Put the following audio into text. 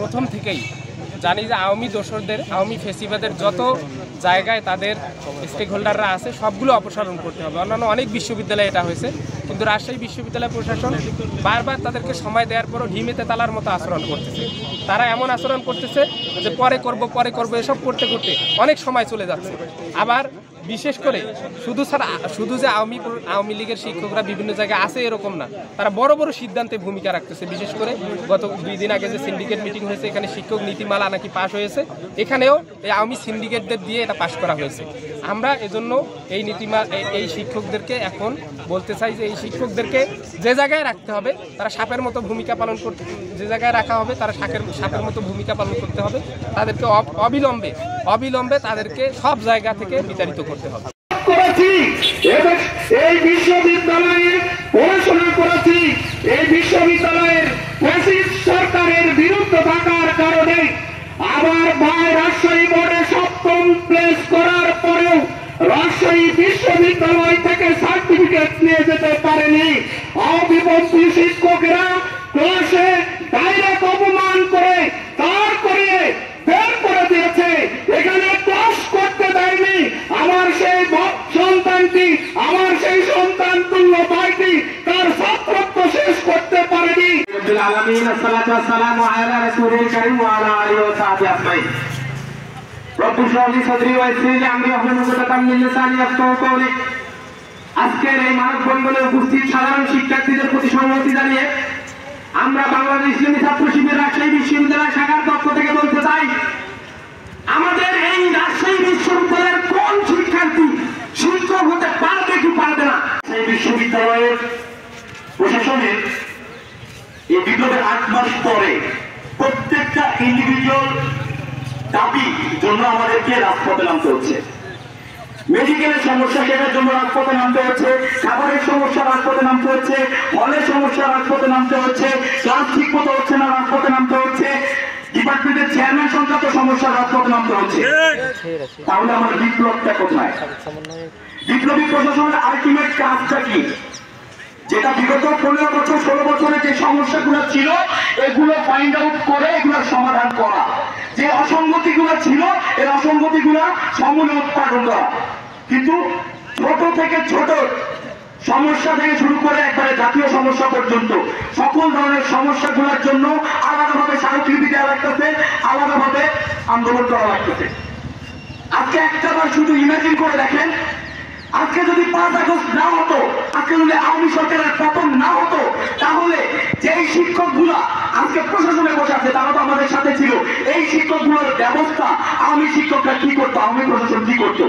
প্রথম থেকেই জানি যে আওয়ামী দোসরদের, আওয়ামী ফেসিবাদের যত জায়গায় তাদের স্টেক হোল্ডাররা আছে সবগুলো অপসারণ করতে হবে। অন্যান্য অনেক বিশ্ববিদ্যালয়ে এটা হয়েছে, কিন্তু রাজশাহী বিশ্ববিদ্যালয় প্রশাসন বারবার তাদেরকে সময় দেওয়ার পরও ঢিমেতে তালার মতো আচরণ করতেছে। তারা এমন আচরণ করতেছে যে পরে করব এসব করতে করতে অনেক সময় চলে যাচ্ছে। আবার বিশেষ করে শুধু যে আওয়ামী লীগের শিক্ষকরা বিভিন্ন জায়গায় আছে এরকম না, তারা বড় বড় সিদ্ধান্তে ভূমিকা রাখতেছে। বিশেষ করে গত 2 দিন আগে যে সিন্ডিকেট মিটিং হয়েছে, এখানে শিক্ষক নীতিমালা নাকি পাশ হয়েছে, এখানেও এই আওয়ামী সিন্ডিকেটদের দিয়ে এটা পাশ করা হয়েছে। আমরা এজন্য এই শিক্ষকদেরকে এখন বলতে চাই যে এই শিক্ষকদেরকে যে জায়গায় রাখতে হবে তারা সাপের মতো ভূমিকা পালন করতে, যে জায়গায় রাখা হবে তারা সাপের মতো ভূমিকা পালন করতে হবে। তাদেরকে অবিলম্বে তাদেরকে সব জায়গা থেকে বিতাড়িত করতে হবে। এই বিশ্ববিদ্যালয়ে পড়াশোনা করেছি, এই বিশ্ববিদ্যালয়ের সরকারের বিরুদ্ধে থাকার কারণে আমার ভাই রাজশাহী বোর্ডে 7ম প্লেস করার পরেও রাজশাহী বিশ্ববিদ্যালয় থেকে সার্টিফিকেট নিয়ে যেতে পারেনি। অবিপন্থী শিক্ষকেরা ক্লাসে ডাইরেক্ট অপমান করে তার করিয়ে বের করে দিয়েছে। এখানে ক্লাস করতে দেয়নি। আমার সেই সন্তানটি, আমার সেই সন্তান তুল্য ভাইটি তার ছাত্রত্ব শেষ করতে পারেনি। আজকের এই মানববন্ধনে উপস্থিত সাধারণ শিক্ষার্থীদের প্রতি সংহতি জানিয়ে আমরা বাংলাদেশ ইসলামী ছাত্র শিবির রাজশাহী বিশ্ববিদ্যালয় শাখার পক্ষ থেকে বলতে চাই, আমাদের এই রাজশাহী বিশ্ববিদ্যালয়ের কোন শিক্ষার্থী শিক্ষক হতে পারবে কি পারবে না? সেই বিশ্ববিদ্যালয়ের প্রশাসনের এই বিগতের 8 মাস পরে প্রত্যেকটা ইন্ডিভিজুয়াল দাবির জন্য আমাদেরকে রাজপথে নামতে হচ্ছে। মেডিকেলের সমস্যা শেখার জন্য রাজপথে নামতে হচ্ছে, খাবারের সমস্যা রাজপথে নামতে হচ্ছে, হলের সমস্যা রাজপথে নামতে হচ্ছে, ক্লাস ঠিক মতো হচ্ছে না রাজপথে নামতে হচ্ছে, ডিপার্টমেন্টের চেয়ারম্যান সংক্রান্ত সমস্যা রাজপথে নামতে হচ্ছে। তাহলে আমার বিপ্লবটা কোথায়? বিপ্লবী প্রশাসনের আলটিমেট কাজটা কি? যেটা বিগত 15 বছর 16 বছরে যে সমস্যাগুলো ছিল এগুলো ফাইন্ড আউট করে এগুলোর সমাধান করা, যে অসঙ্গতিগুলো ছিল এই অসঙ্গতিগুলো সমূলে উৎপাদন করা। কিন্তু ছোট থেকে ছোট সমস্যা থেকে শুরু করে একবারে জাতীয় সমস্যা পর্যন্ত সকল ধরনের সমস্যাগুলোর জন্য আলাদাভাবে স্মারকলিপি দেওয়া লাগতেছে, আলাদাভাবে আন্দোলন করা লাগতেছে। আজকে একটাবার শুধু ইমাজিন করে দেখেন, আজকে যদি 5 আগস্ট না হতো, আজকে যদি আওয়ামী সরকারের পতন না হতো, তাহলে যেই শিক্ষকগুলা আজকে প্রশাসনে বসে আছে তারা তো আমাদের সাথে ছিল, এই শিক্ষকগুলোর ব্যবস্থা আওয়ামী শিক্ষকরা কি করতো, আওয়ামী প্রশাসন কি করতো?